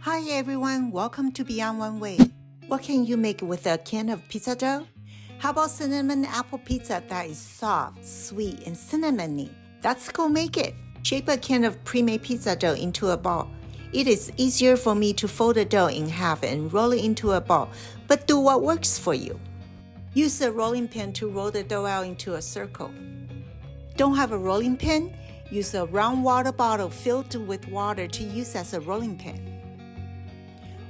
Hi everyone, welcome to Beyond One Way. What can you make with a can of pizza dough? How about cinnamon apple pizza that is soft, sweet, and cinnamony? Let's go make it. Shape a can of pre-made pizza dough into a ball. It is easier for me to fold the dough in half and roll it into a ball, but do what works for you. Use a rolling pin to roll the dough out into a circle. Don't have a rolling pin? Use a round water bottle filled with water to use as a rolling pin.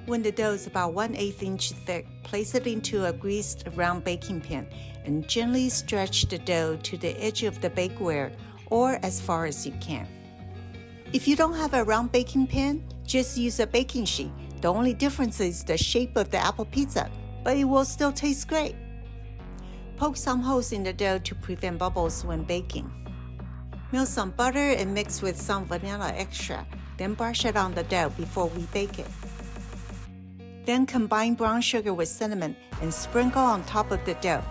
When the dough is about 1/8 inch thick, place it into a greased round baking pan and gently stretch the dough to the edge of the bakeware or as far as you can. If you don't have a round baking pan, just use a baking sheet. The only difference is the shape of the apple pizza, but it will still taste great. Poke some holes in the dough to prevent bubbles when baking. Melt some butter and mix with some vanilla extract, then brush it on the dough before we bake it. Then combine brown sugar with cinnamon and sprinkle on top of the dough.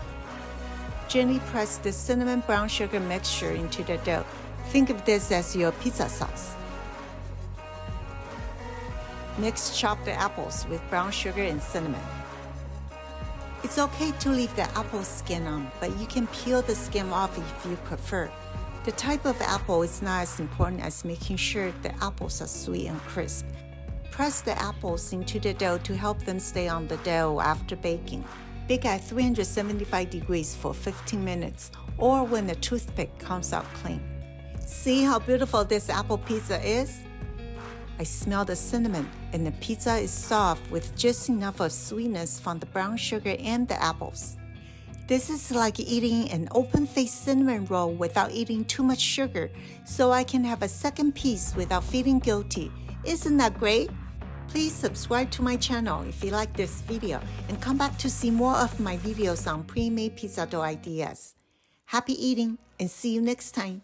Gently press the cinnamon brown sugar mixture into the dough. Think of this as your pizza sauce. Mix chopped apples with brown sugar and cinnamon. It's okay to leave the apple skin on, but you can peel the skin off if you prefer. The type of apple is not as important as making sure the apples are sweet and crisp. Press the apples into the dough to help them stay on the dough after baking. Bake at 375 degrees for 15 minutes or when the toothpick comes out clean. See how beautiful this apple pizza is? I smell the cinnamon and the pizza is soft with just enough of sweetness from the brown sugar and the apples. This is like eating an open-faced cinnamon roll without eating too much sugar, so I can have a second piece without feeling guilty. Isn't that great? Please subscribe to my channel if you like this video and come back to see more of my videos on pre-made pizza dough ideas. Happy eating and see you next time.